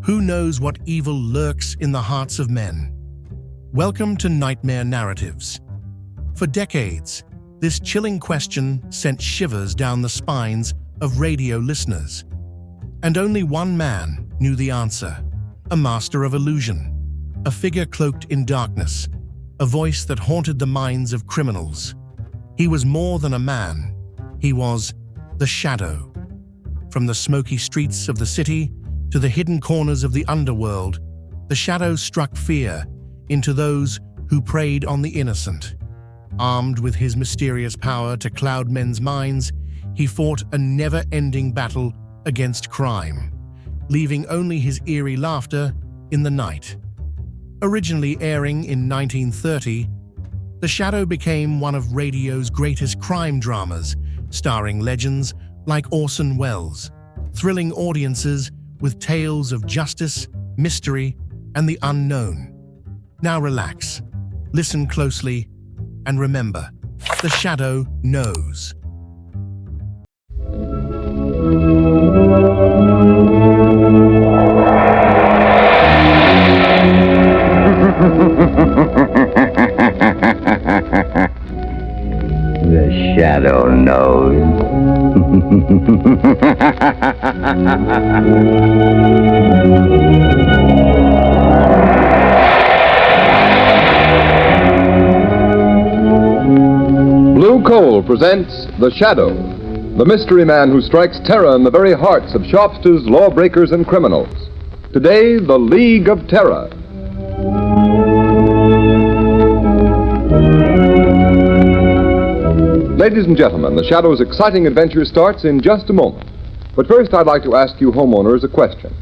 Who knows what evil lurks in the hearts of men? Welcome to Nightmare Narratives. For decades, this chilling question sent shivers down the spines of radio listeners. And only one man knew the answer: a master of illusion, a figure cloaked in darkness, a voice that haunted the minds of criminals. He was more than a man. He was the Shadow. From the smoky streets of the city to the hidden corners of the underworld, the Shadow struck fear into those who preyed on the innocent. Armed with his mysterious power to cloud men's minds, he fought a never-ending battle against crime, leaving only his eerie laughter in the night. Originally airing in 1930, The Shadow became one of radio's greatest crime dramas, starring legends like Orson Welles, thrilling audiences with tales of justice, mystery, and the unknown. Now relax, listen closely, and remember, The Shadow knows. The Shadow knows. Blue Coal presents The Shadow, the mystery man who strikes terror in the very hearts of shopsters, lawbreakers, and criminals. Today, the League of Terror. Ladies and gentlemen, The Shadow's exciting adventure starts in just a moment. But first, I'd like to ask you homeowners a question.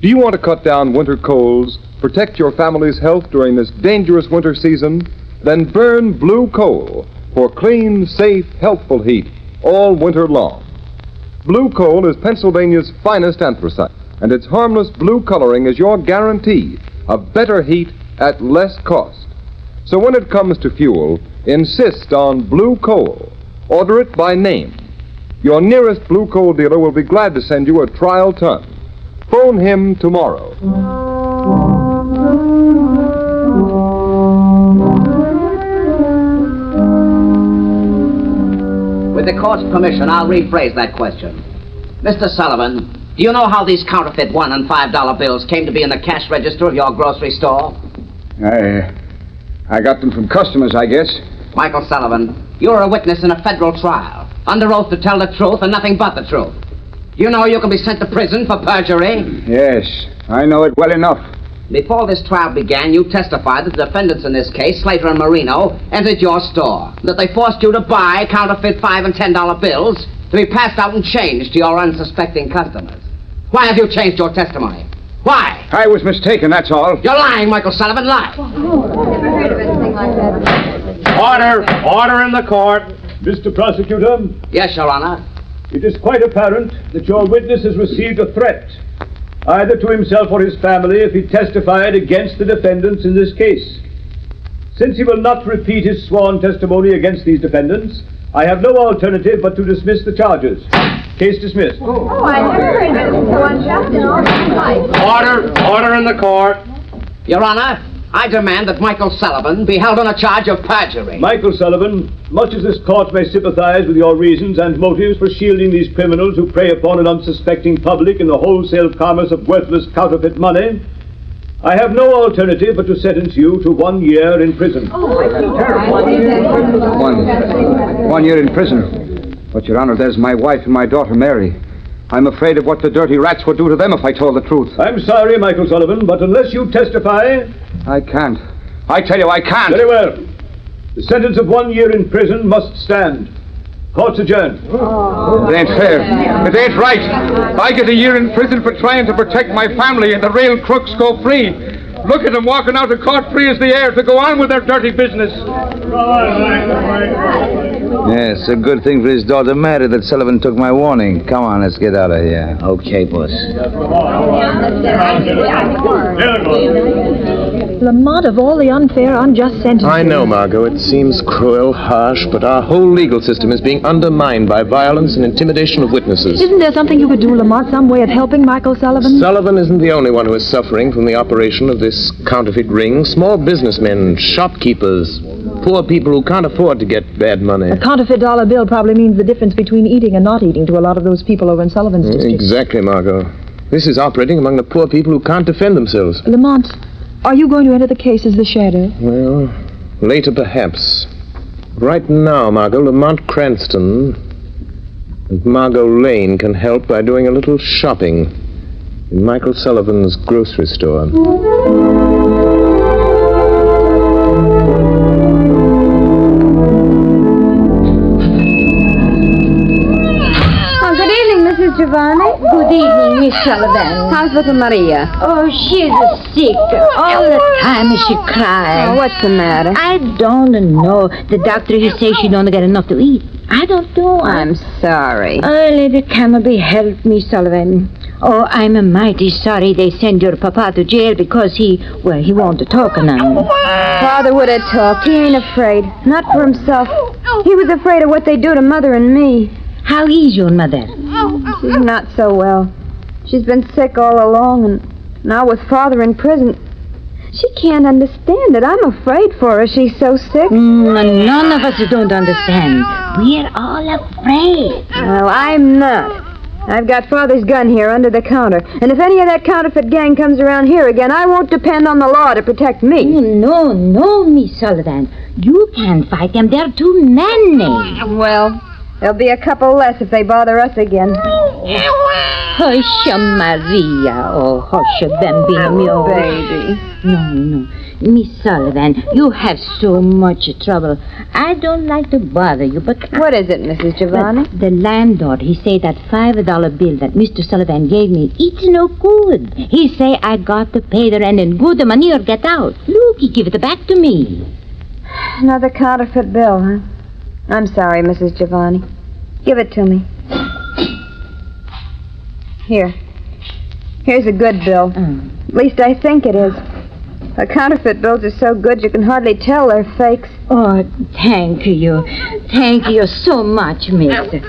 Do you want to cut down winter colds, protect your family's health during this dangerous winter season? Then burn Blue Coal for clean, safe, healthful heat all winter long. Blue Coal is Pennsylvania's finest anthracite, and its harmless blue coloring is your guarantee of better heat at less cost. So when it comes to fuel, insist on Blue Coal. Order it by name. Your nearest Blue Coal dealer will be glad to send you a trial ton. Phone him tomorrow. With the court's permission, I'll rephrase that question. Mr. Sullivan, do you know how these counterfeit $1 and $5 bills came to be in the cash register of your grocery store? I got them from customers, I guess. Michael Sullivan, you're a witness in a federal trial, under oath to tell the truth and nothing but the truth. You know you can be sent to prison for perjury? Yes, I know it well enough. Before this trial began, you testified that the defendants in this case, Slater and Marino, entered your store, that they forced you to buy counterfeit $5 and $10 bills to be passed out and changed to your unsuspecting customers. Why have you changed your testimony? Why? I was mistaken, that's all. You're lying, Michael Sullivan, lie. Never heard of anything like that. Order in the court. Mr. Prosecutor, Yes, Your Honor. it is quite apparent that your witness has received a threat, either to himself or his family, if he testified against the defendants in this case. Since he will not repeat his sworn testimony against these defendants, I have no alternative but to dismiss the charges. Case dismissed. Oh, I never heard anything so unjust in all my life. Order in the court. Your Honor, I demand that Michael Sullivan be held on a charge of perjury. Michael Sullivan, much as this court may sympathize with your reasons and motives for shielding these criminals who prey upon an unsuspecting public in the wholesale commerce of worthless counterfeit money, I have no alternative but to sentence you to 1 year in prison. Oh, I think terrible. 1 year in prison. But, Your Honor, there's my wife and my daughter, Mary. I'm afraid of what the dirty rats would do to them if I told the truth. I'm sorry, Michael Sullivan, but unless you testify... I can't. I tell you, I can't. Very well. The sentence of 1 year in prison must stand. Court's adjourned. It ain't fair. It ain't right. I get a year in prison for trying to protect my family, and the real crooks go free. Look at them walking out of court free as the air to go on with their dirty business. Yes, a good thing for his daughter Mary that Sullivan took my warning. Come on, let's get out of here. Okay, boss. Lamont, of all the unfair, unjust sentences... I know, Margot. It seems cruel, harsh, but our whole legal system is being undermined by violence and intimidation of witnesses. Isn't there something you could do, Lamont, some way of helping Michael Sullivan? Sullivan isn't the only one who is suffering from the operation of this counterfeit ring. Small businessmen, shopkeepers, poor people who can't afford to get bad money. A counterfeit dollar bill probably means the difference between eating and not eating to a lot of those people over in Sullivan's district. Exactly, Margot. This is operating among the poor people who can't defend themselves. Lamont, are you going to enter the case as the shadow? Well, later perhaps. Right now, Margot, Lamont Cranston and Margot Lane can help by doing a little shopping in Michael Sullivan's grocery store. Giovanni? Good evening, Miss Sullivan. How's little Maria? Oh, she's sick. All the time she cries. Oh, what's the matter? I don't know. The doctor, he says she don't get enough to eat. I don't know. I'm sorry. Oh, Lady Camelby, help me, Sullivan. Oh, I'm mighty sorry they send your papa to jail because he won't talk now. Father would have talked. He ain't afraid. Not for himself. He was afraid of what they do to Mother and me. How is your mother? She's not so well. She's been sick all along, and now with Father in prison, she can't understand it. I'm afraid for her. She's so sick. None of us don't understand. We're all afraid. Well, I'm not. I've got Father's gun here under the counter, and if any of that counterfeit gang comes around here again, I won't depend on the law to protect me. No, Miss Sullivan. You can't fight them. They're too many. Well... there'll be a couple less if they bother us again. Hush, Maria. Oh, hush, bambino mio. Baby. No. Miss Sullivan, you have so much trouble. I don't like to bother you, but... What is it, Mrs. Giovanni? The landlord, he say that $5 bill that Mr. Sullivan gave me, it's no good. He say I got to pay the rent and good money or get out. Look, he give it back to me. Another counterfeit bill, huh? I'm sorry, Mrs. Giovanni. Give it to me. Here. Here's a good bill. At least I think it is. The counterfeit bills are so good you can hardly tell they're fakes. Oh, thank you. Thank you so much, mister.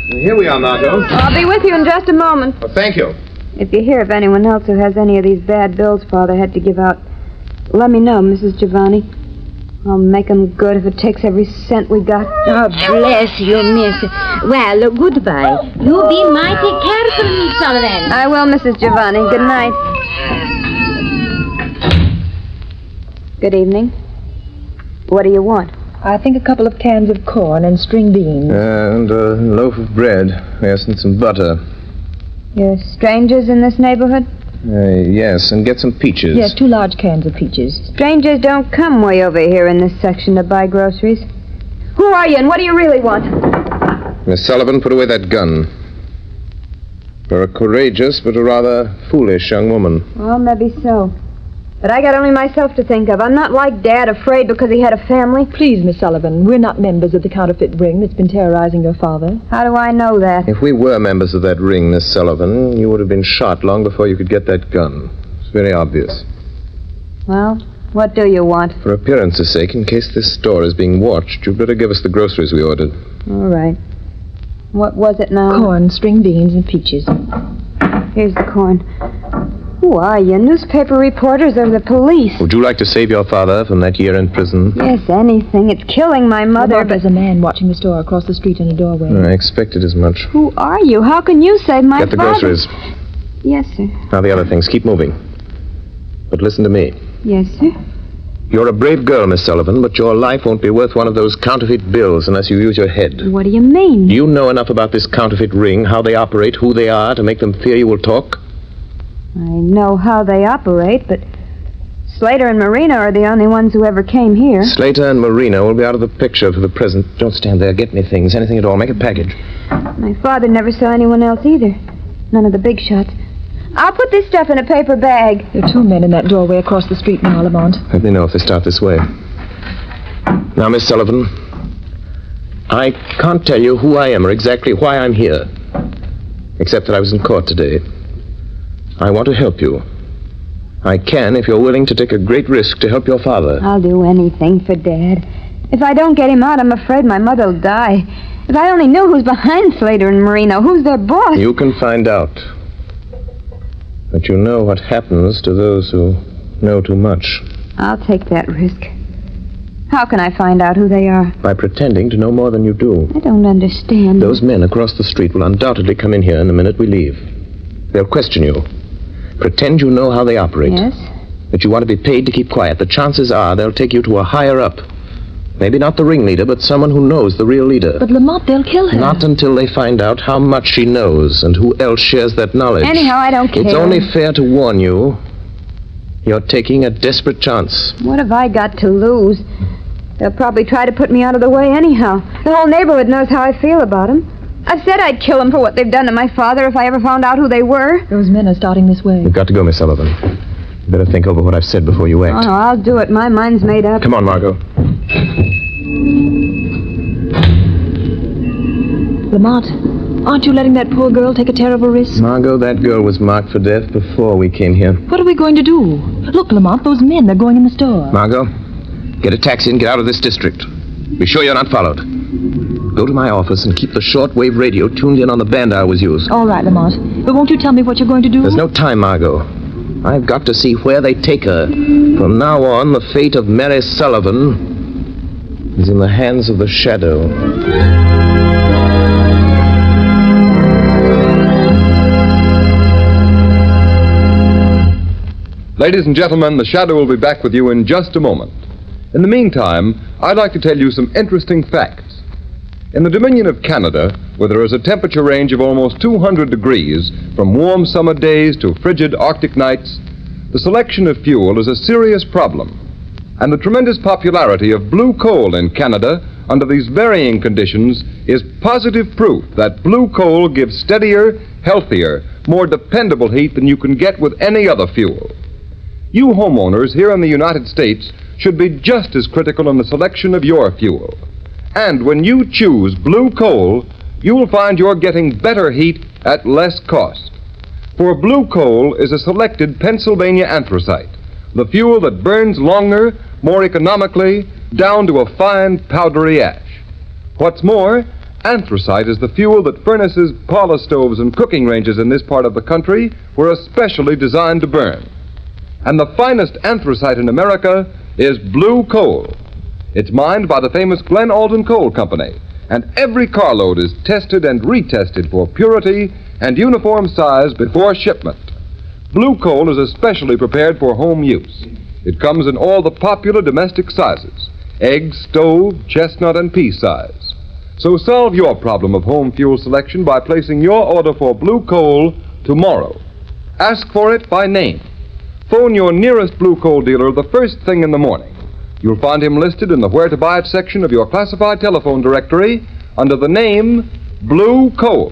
Here we are, Margot. I'll be with you in just a moment. Well, thank you. If you hear of anyone else who has any of these bad bills Father had to give out, let me know, Mrs. Giovanni. I'll make 'em good if it takes every cent we got. Oh, bless you, miss. Well, goodbye. You be mighty careful, Miss Sullivan. I will, Mrs. Giovanni. Good night. Good evening. What do you want? I think a couple of cans of corn and string beans. And a loaf of bread. Yes, and some butter. You're strangers in this neighborhood? Yes, and get some peaches. Yes, 2 large cans of peaches. Strangers don't come way over here in this section to buy groceries. Who are you and what do you really want? Miss Sullivan, put away that gun. You're a courageous but a rather foolish young woman. Well, maybe so. But I got only myself to think of. I'm not like Dad, afraid because he had a family. Please, Miss Sullivan, we're not members of the counterfeit ring that's been terrorizing your father. How do I know that? If we were members of that ring, Miss Sullivan, you would have been shot long before you could get that gun. It's very obvious. Well, what do you want? For appearance's sake, in case this store is being watched, you'd better give us the groceries we ordered. All right. What was it now? Corn, string beans, and peaches. Here's the corn. Who are you? Newspaper reporters or the police? Would you like to save your father from that year in prison? Yes, anything. It's killing my mother, but there's a man watching the store across the street in a doorway. I expected as much. Who are you? How can you save my Get the father? groceries. Yes, sir. Now the other things. Keep moving. But listen to me. Yes, sir. You're a brave girl, Miss Sullivan, but your life won't be worth one of those counterfeit bills unless you use your head. What do you mean? Do you know enough about this counterfeit ring, how they operate, who they are, to make them fear you will talk? I know how they operate, but Slater and Marina are the only ones who ever came here. Slater and Marina will be out of the picture for the present. Don't stand there. Get me things, anything at all. Make a package. My father never saw anyone else either. None of the big shots. I'll put this stuff in a paper bag. There are 2 men in that doorway across the street now, Lamont. Let me know if they start this way. Now, Miss Sullivan, I can't tell you who I am or exactly why I'm here, except that I was in court today. I want to help you. I can if you're willing to take a great risk to help your father. I'll do anything for Dad. If I don't get him out, I'm afraid my mother'll die. If I only knew who's behind Slater and Marino, who's their boss. You can find out. But you know what happens to those who know too much. I'll take that risk. How can I find out who they are? By pretending to know more than you do. I don't understand. Those men across the street will undoubtedly come in here in the minute we leave. They'll question you. Pretend you know how they operate. Yes? That you want to be paid to keep quiet. The chances are they'll take you to a higher up. Maybe not the ringleader, but someone who knows the real leader. But Lamont, they'll kill her. Not until they find out how much she knows and who else shares that knowledge. Anyhow, I don't care. It's only fair to warn you. You're taking a desperate chance. What have I got to lose? They'll probably try to put me out of the way anyhow. The whole neighborhood knows how I feel about them. I've said I'd kill them for what they've done to my father if I ever found out who they were. Those men are starting this way. You've got to go, Miss Sullivan. You better think over what I've said before you act. Oh, no, I'll do it. My mind's made up. Come on, Margot. Lamont, aren't you letting that poor girl take a terrible risk? Margot, that girl was marked for death before we came here. What are we going to do? Look, Lamont, those men, they're going in the store. Margot, get a taxi and get out of this district. Be sure you're not followed. Go to my office and keep the shortwave radio tuned in on the band I always use. All right, Lamont. But won't you tell me what you're going to do? There's no time, Margot. I've got to see where they take her. From now on, the fate of Mary Sullivan is in the hands of the shadow. Ladies and gentlemen, the Shadow will be back with you in just a moment. In the meantime, I'd like to tell you some interesting facts. In the Dominion of Canada, where there is a temperature range of almost 200 degrees, from warm summer days to frigid Arctic nights, the selection of fuel is a serious problem. And the tremendous popularity of blue coal in Canada under these varying conditions is positive proof that blue coal gives steadier, healthier, more dependable heat than you can get with any other fuel. You homeowners here in the United States should be just as critical in the selection of your fuel. And when you choose blue coal, you'll find you're getting better heat at less cost. For blue coal is a selected Pennsylvania anthracite, the fuel that burns longer, more economically, down to a fine powdery ash. What's more, anthracite is the fuel that furnaces, parlor stoves, and cooking ranges in this part of the country were especially designed to burn. And the finest anthracite in America is blue coal. It's mined by the famous Glen Alden Coal Company, and every carload is tested and retested for purity and uniform size before shipment. Blue coal is especially prepared for home use. It comes in all the popular domestic sizes: egg, stove, chestnut, and pea size. So solve your problem of home fuel selection by placing your order for blue coal tomorrow. Ask for it by name. Phone your nearest blue coal dealer the first thing in the morning. You'll find him listed in the Where to Buy It section of your classified telephone directory under the name Blue Coal.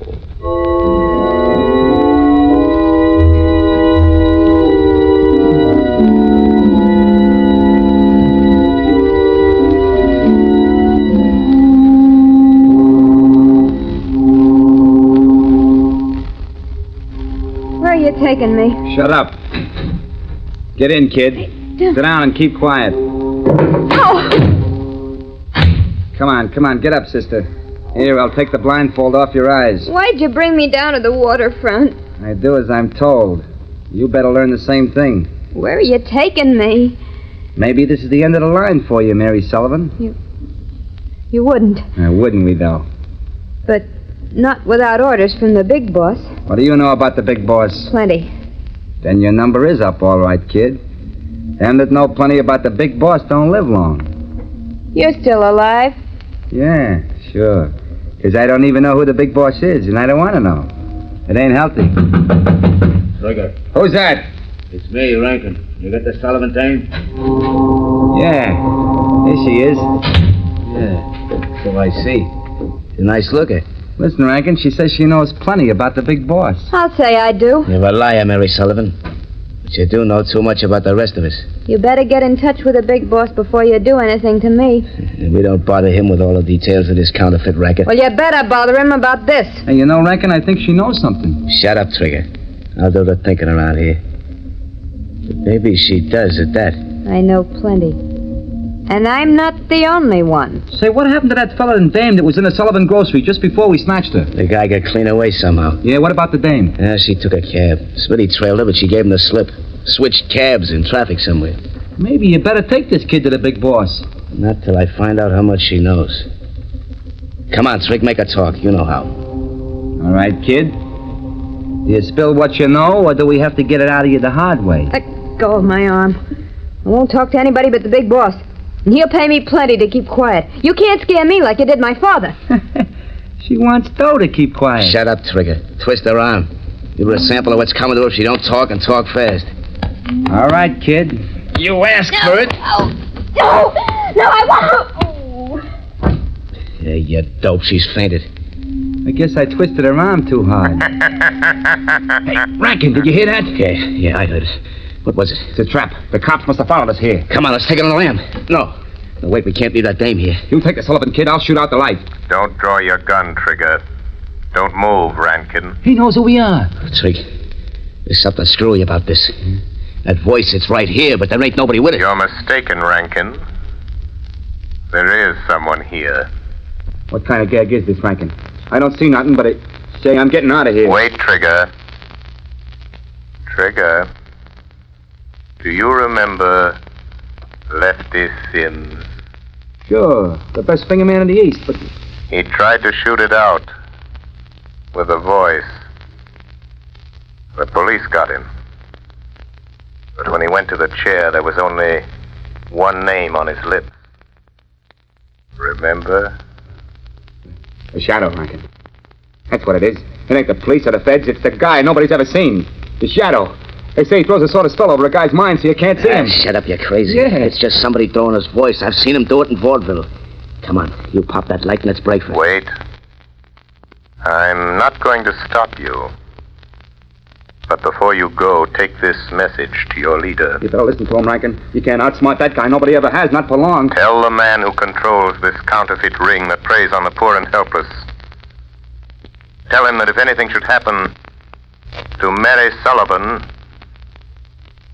Where are you taking me? Shut up. Get in, kid. Sit down and keep quiet. Oh! Come on, get up, sister. Here, I'll take the blindfold off your eyes. Why'd you bring me down to the waterfront? I do as I'm told. You better learn the same thing. Where are you taking me? Maybe this is the end of the line for you, Mary Sullivan. You wouldn't. Wouldn't we, though? But not without orders from the big boss. What do you know about the big boss? Plenty. Then your number is up, all right, kid. Them that know plenty about the big boss don't live long. You're still alive? Yeah, sure. 'Cause I don't even know who the big boss is, and I don't want to know. It ain't healthy. Trigger. Who's that? It's me, Rankin. You got the Sullivan thing? Yeah. Here she is. Yeah, so I see. She's a nice looker. Listen, Rankin, she says she knows plenty about the big boss. I'll say I do. You're a liar, Mary Sullivan. But you do know too much about the rest of us. You better get in touch with the big boss before you do anything to me. We don't bother him with all the details of this counterfeit racket. Well, you better bother him about this. Hey, you know, Rankin, I think she knows something. Shut up, Trigger. I'll do the thinking around here. But maybe she does at that. I know plenty. And I'm not the only one. Say, what happened to that fella and dame that was in the Sullivan grocery just before we snatched her? The guy got clean away somehow. Yeah, what about the dame? Yeah, she took a cab. Smitty trailed her, but she gave him the slip. Switched cabs in traffic somewhere. Maybe you better take this kid to the big boss. Not till I find out how much she knows. Come on, Trig, make her talk. You know how. All right, kid. Do you spill what you know, or do we have to get it out of you the hard way? Let go of my arm. I won't talk to anybody but the big boss. And he'll pay me plenty to keep quiet. You can't scare me like you did my father. She wants dough to keep quiet. Shut up, Trigger. Twist her arm. Give her a sample of what's coming to her if she don't talk and talk fast. All right, kid. You asked for it. No, I want to. Yeah, you dope. She's fainted. I guess I twisted her arm too hard. Hey, Rankin, did you hear that? Yeah, I heard it. What was it? It's a trap. The cops must have followed us here. Come on, let's take it on the lam. No, wait, we can't leave that dame here. You take the Sullivan kid, I'll shoot out the light. Don't draw your gun, Trigger. Don't move, Rankin. He knows who we are. Trig, there's something screwy about this. That voice, it's right here, but there ain't nobody with it. You're mistaken, Rankin. There is someone here. What kind of gag is this, Rankin? I don't see nothing, but say, I'm getting out of here. Wait, Trigger. Trigger. Do you remember Lefty Sims? Sure, the best finger man in the East, but... He tried to shoot it out with a voice. The police got him. But when he went to the chair, there was only one name on his lips. Remember? The Shadow, Rankin. That's what it is. It ain't the police or the feds, it's the guy nobody's ever seen. The Shadow. They say he throws a sort of spell over a guy's mind so you can't see him. Shut up, you're crazy. Yeah. It's just somebody throwing his voice. I've seen him do it in vaudeville. Come on, you pop that light and let's break for it. Wait. I'm not going to stop you. But before you go, take this message to your leader. You better listen to him, Rankin. You can't outsmart that guy. Nobody ever has, not for long. Tell the man who controls this counterfeit ring that preys on the poor and helpless. Tell him that if anything should happen to Mary Sullivan,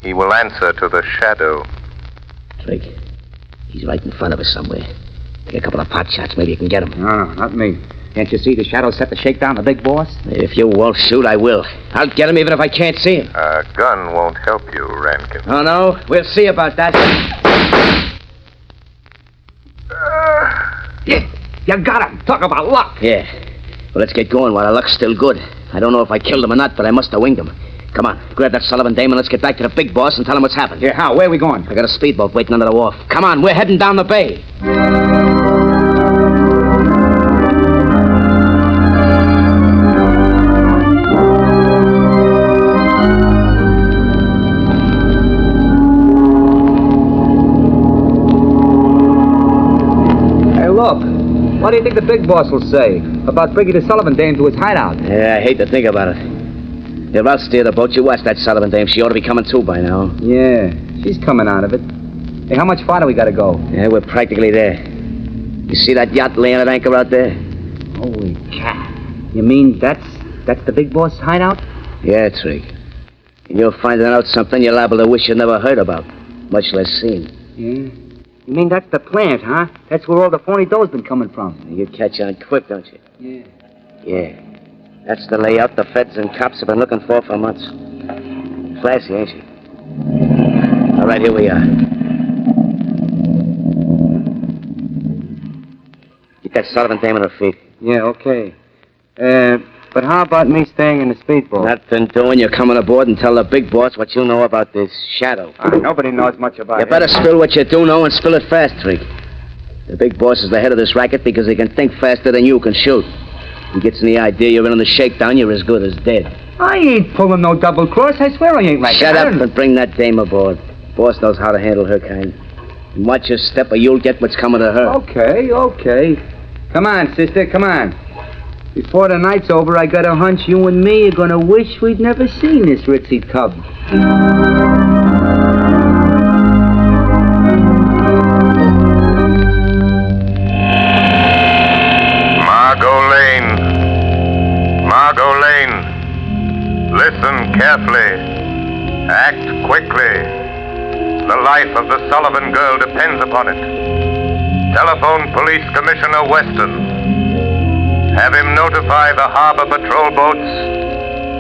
he will answer to the Shadow. Trig, he's right in front of us somewhere. Take a couple of pot shots, maybe you can get him. No, not me. Can't you see the Shadow set to shake down the big boss? If you won't shoot, I will. I'll get him even if I can't see him. A gun won't help you, Rankin. Oh, no? We'll see about that. Yeah, you got him. Talk about luck. Yeah. Well, let's get going while our luck's still good. I don't know if I killed him or not, but I must have winged him. Come on, grab that Sullivan dame and let's get back to the big boss and tell him what's happened. Yeah, how? Where are we going? I got a speedboat waiting under the wharf. Come on, we're heading down the bay. Hey, look. What do you think the big boss will say about bringing the Sullivan dame to his hideout? Yeah, I hate to think about it. If I'll steer the boat, you watch that Sullivan dame. She ought to be coming too by now. Yeah, she's coming out of it. Hey, how much farther we gotta go? Yeah, we're practically there. You see that yacht laying at anchor out there? Holy cat. You mean that's the big boss hideout? Yeah, Trig. And you're finding out something you're liable to wish you never heard about, much less seen. Yeah. You mean that's the plant, huh? That's where all the phony dough's been coming from. You catch on quick, don't you? Yeah. Yeah. That's the layout the feds and cops have been looking for months. Classy, ain't she? All right, here we are. Get that Sullivan dame on her feet. Yeah, okay. But how about me staying in the speedboat? Nothing doing. You're coming aboard and tell the big boss what you know about this Shadow. Nobody knows much about it. You better spill what you do know and spill it fast, Trig. The big boss is the head of this racket because he can think faster than you can shoot. He gets in the idea you're in on the shakedown, you're as good as dead. I ain't pulling no double cross. I swear I ain't like that. Shut up and bring that dame aboard. Boss knows how to handle her kind. And watch your step or you'll get what's coming to her. Okay. Come on, sister, come on. Before the night's over, I got a hunch you and me are gonna wish we'd never seen this ritzy tub. Margot Lane. Listen carefully. Act quickly. The life of the Sullivan girl depends upon it. Telephone Police Commissioner Weston. Have him notify the harbor patrol boats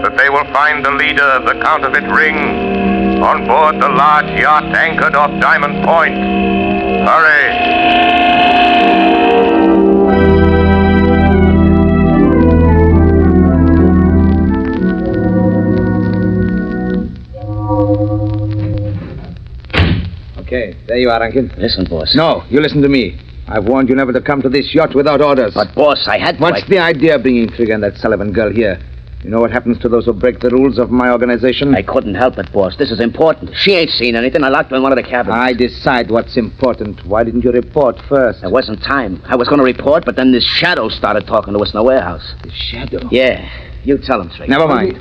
that they will find the leader of the counterfeit ring on board the large yacht anchored off Diamond Point. Hurry! Okay, there you are, Rankin. Listen, boss. No, you listen to me. I've warned you never to come to this yacht without orders. But, boss, I had to. What's the idea of bringing Trigger and that Sullivan girl here? You know what happens to those who break the rules of my organization? I couldn't help it, boss. This is important. She ain't seen anything. I locked her in one of the cabins. I decide what's important. Why didn't you report first? There wasn't time. I was going to report, but then this shadow started talking to us in the warehouse. The shadow? Yeah. You tell him, Trigger. Never mind.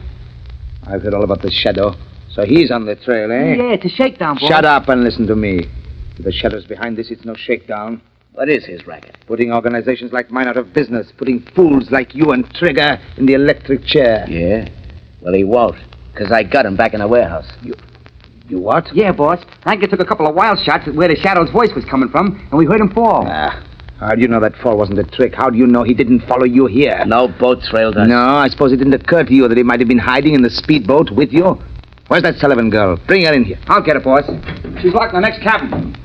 I've heard all about the shadow. So he's on the trail, eh? Yeah, it's a shakedown, boss. Shut up and listen to me. If the shadow's behind this, it's no shakedown. What is his racket? Putting organizations like mine out of business. Putting fools like you and Trigger in the electric chair. Yeah? Well, he won't, because I got him back in the warehouse. You what? Yeah, boss. Rankin took a couple of wild shots at where the shadow's voice was coming from, and we heard him fall. How do you know that fall wasn't a trick? How do you know he didn't follow you here? No boat trailed us. No, I suppose it didn't occur to you that he might have been hiding in the speedboat with you? Where's that Sullivan girl? Bring her in here. I'll get her, boss. She's locked in the next cabin.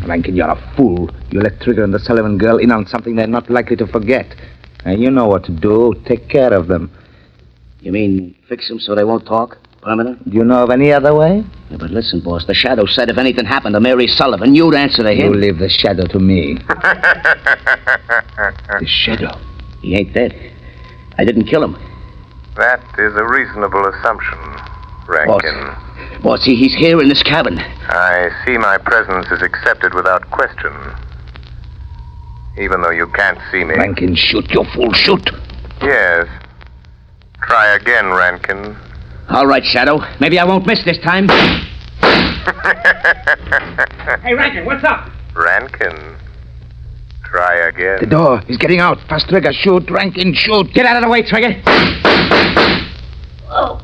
Rankin, you're a fool. You let Trigger and the Sullivan girl in on something they're not likely to forget. And you know what to do. Take care of them. You mean fix them so they won't talk? Permanent? Do you know of any other way? Yeah, but listen, boss. The shadow said if anything happened to Mary Sullivan, you'd answer to him. You leave the shadow to me. The shadow? He ain't dead. I didn't kill him. That is a reasonable assumption, Rankin. Boss, he's here in this cabin. I see my presence is accepted without question. Even though you can't see me. Rankin, shoot, you fool, shoot. Yes. Try again, Rankin. All right, Shadow. Maybe I won't miss this time. Hey, Rankin, what's up? Rankin. Try again. The door. He's getting out. Fast, Trigger. Shoot. Rankin, shoot. Get out of the way, Trigger. Oh.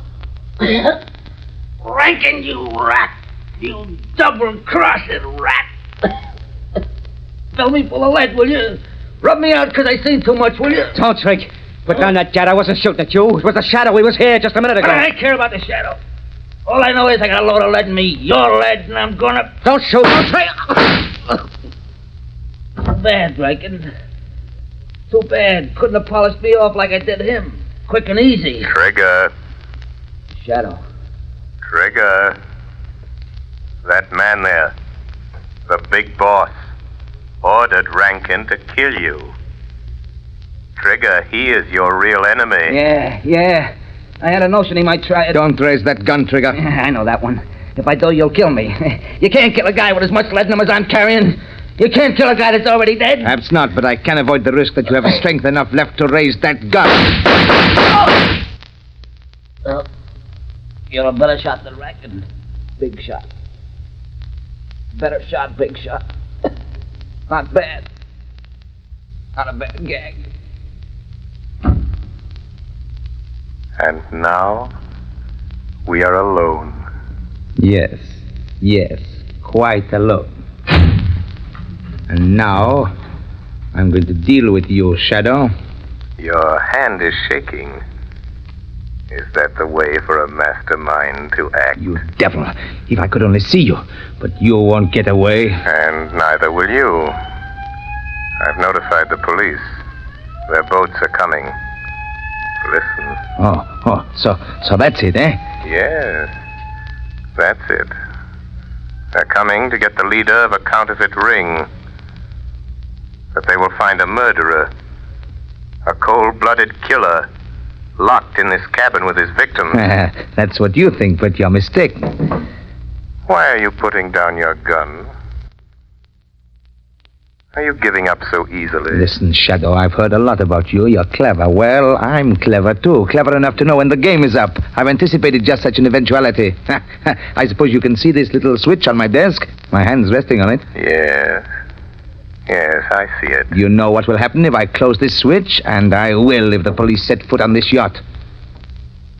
Rankin, you rat. You double-crossing rat. Fill me full of lead, will you? Rub me out because I seen too much, will you? Don't, Trig. Put down that gat. I wasn't shooting at you. It was the shadow. He was here just a minute ago. I don't care about the shadow. All I know is I got a load of lead in me. Your lead, and I'm gonna... Don't shoot. Don't try. Too bad, Rankin. Too bad. Couldn't have polished me off like I did him. Quick and easy. Trigger. Shadow. Trigger. That man there, the big boss, ordered Rankin to kill you. Trigger, he is your real enemy. Yeah. I had a notion he might try it. Don't raise that gun, Trigger. I know that one. If I do, you'll kill me. You can't kill a guy with as much lead in him as I'm carrying. You can't kill a guy that's already dead. Perhaps not, but I can't avoid the risk that you have strength enough left to raise that gun. Well, you're a better shot than Rankin. Big shot. Better shot, big shot. Not bad. Not a bad gag. And now, we are alone. Yes, quite alone. And now, I'm going to deal with you, Shadow. Your hand is shaking. Is that the way for a mastermind to act? You devil. If I could only see you. But you won't get away. And neither will you. I've notified the police. Their boats are coming. Listen. So that's it, eh? Yes, that's it. They're coming to get the leader of a counterfeit ring. But they will find a murderer. A cold-blooded killer. Locked in this cabin with his victims. That's what you think, but you're mistaken. Why are you putting down your gun? Are you giving up so easily? Listen, Shadow, I've heard a lot about you. You're clever. Well, I'm clever, too. Clever enough to know when the game is up. I've anticipated just such an eventuality. I suppose you can see this little switch on my desk? My hand's resting on it. Yes. Yes, I see it. You know what will happen if I close this switch? And I will if the police set foot on this yacht.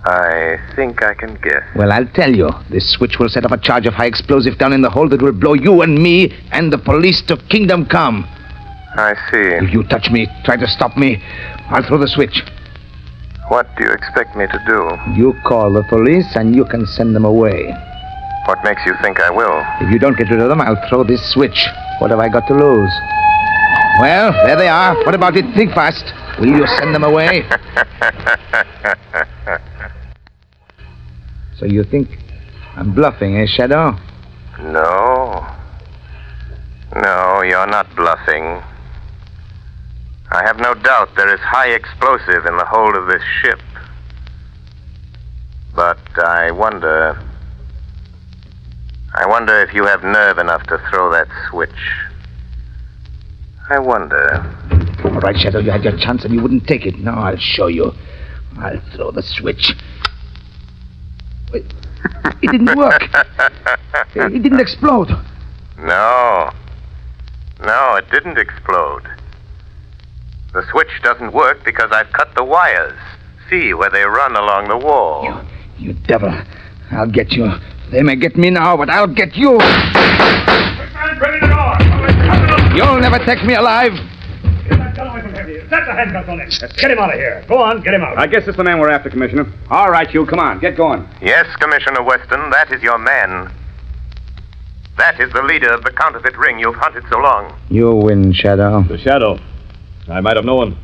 I think I can guess. Well, I'll tell you. This switch will set off a charge of high explosive down in the hold that will blow you and me and the police to kingdom come. I see. If you touch me, try to stop me, I'll throw the switch. What do you expect me to do? You call the police and you can send them away. What makes you think I will? If you don't get rid of them, I'll throw this switch. What have I got to lose? Well, there they are. What about it? Think fast. Will you send them away? So you think I'm bluffing, eh, Shadow? No. No, you're not bluffing. I have no doubt there is high explosive in the hold of this ship. But I wonder if you have nerve enough to throw that switch. I wonder. All right, Shadow, you had your chance and you wouldn't take it. Now I'll show you. I'll throw the switch. Wait, it didn't work. It didn't explode. No. No, it didn't explode. The switch doesn't work because I've cut the wires. See where they run along the wall. You devil. I'll get you. They may get me now, but I'll get you. You'll never take me alive. Set the handcuffs on him. Get him out of here. Go on, get him out. I guess it's the man we're after, Commissioner. All right, you, come on, get going. Yes, Commissioner Weston, that is your man. That is the leader of the counterfeit ring you've hunted so long. You win, Shadow. The Shadow. I might have known.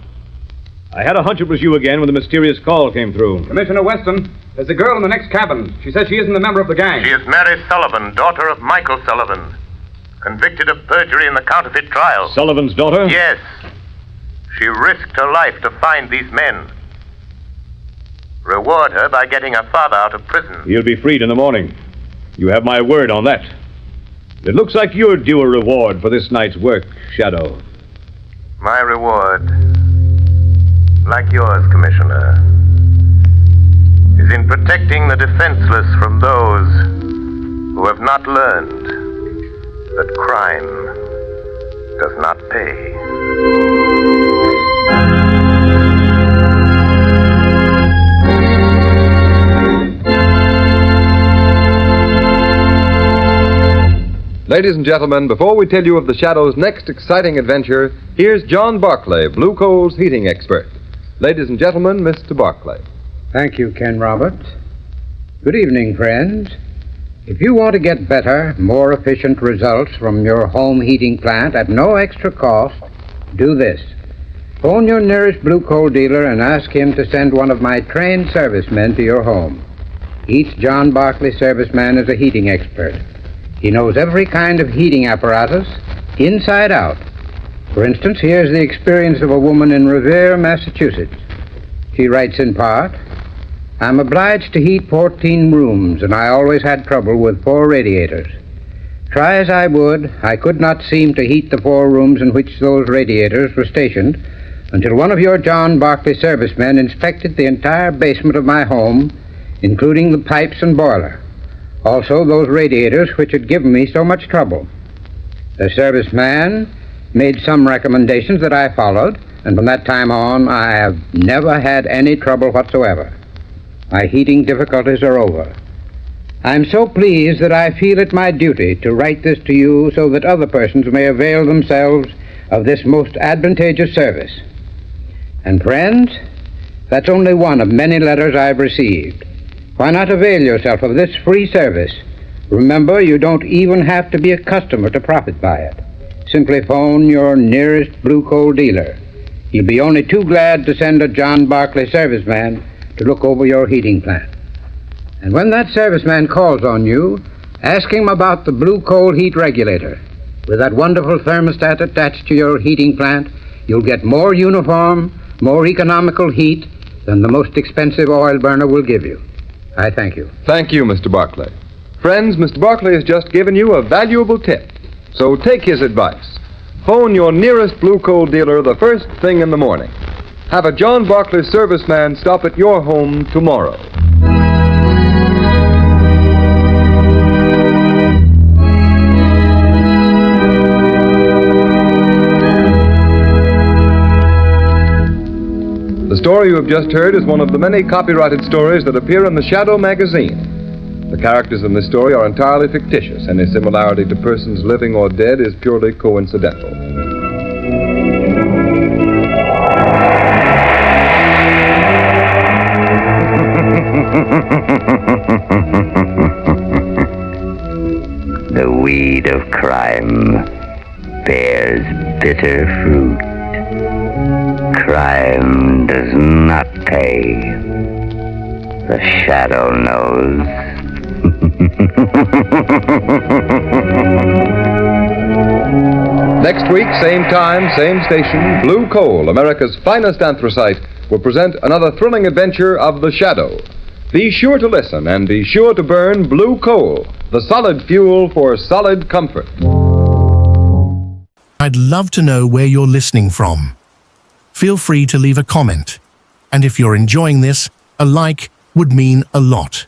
I had a hunch it was you again when the mysterious call came through. Commissioner Weston, there's a girl in the next cabin. She says she isn't a member of the gang. She is Mary Sullivan, daughter of Michael Sullivan, convicted of perjury in the counterfeit trial. Sullivan's daughter? Yes. She risked her life to find these men. Reward her by getting her father out of prison. He'll be freed in the morning. You have my word on that. It looks like you're due a reward for this night's work, Shadow. My reward, like yours, Commissioner, is in protecting the defenseless from those who have not learned that crime does not pay. Ladies and gentlemen, before we tell you of the Shadow's next exciting adventure, here's John Barclay, Blue Coal's heating expert. Ladies and gentlemen, Mr. Barclay. Thank you, Ken Robert. Good evening, friends. If you want to get better, more efficient results from your home heating plant at no extra cost, do this. Phone your nearest Blue Coal dealer and ask him to send one of my trained servicemen to your home. Each John Barclay serviceman is a heating expert. He knows every kind of heating apparatus, inside out. For instance, here's the experience of a woman in Revere, Massachusetts. She writes in part, I'm obliged to heat 14 rooms, and I always had trouble with 4 radiators. Try as I would, I could not seem to heat the 4 rooms in which those radiators were stationed until one of your John Barclay servicemen inspected the entire basement of my home, including the pipes and boiler. Also, those radiators which had given me so much trouble. The serviceman made some recommendations that I followed, and from that time on, I have never had any trouble whatsoever. My heating difficulties are over. I'm so pleased that I feel it my duty to write this to you so that other persons may avail themselves of this most advantageous service. And friends, that's only one of many letters I've received. Why not avail yourself of this free service? Remember, you don't even have to be a customer to profit by it. Simply phone your nearest Blue Coal dealer. He'll be only too glad to send a John Barclay serviceman to look over your heating plant. And when that serviceman calls on you, ask him about the Blue Coal heat regulator. With that wonderful thermostat attached to your heating plant, you'll get more uniform, more economical heat than the most expensive oil burner will give you. I thank you. Thank you, Mr. Barclay. Friends, Mr. Barclay has just given you a valuable tip, so take his advice. phone your nearest blue coal dealer the first thing in the morning. Have a John Barclay serviceman stop at your home tomorrow. The story you have just heard is one of the many copyrighted stories that appear in the Shadow magazine. The characters in this story are entirely fictitious. Any similarity to persons living or dead is purely coincidental. The weed of crime bears bitter fruit. Crime does not pay. The Shadow knows. Next week, same time, same station, Blue Coal, America's finest anthracite, will present another thrilling adventure of the Shadow. Be sure to listen and be sure to burn Blue Coal, the solid fuel for solid comfort. I'd love to know where you're listening from. Feel free to leave a comment. And if you're enjoying this, a like would mean a lot.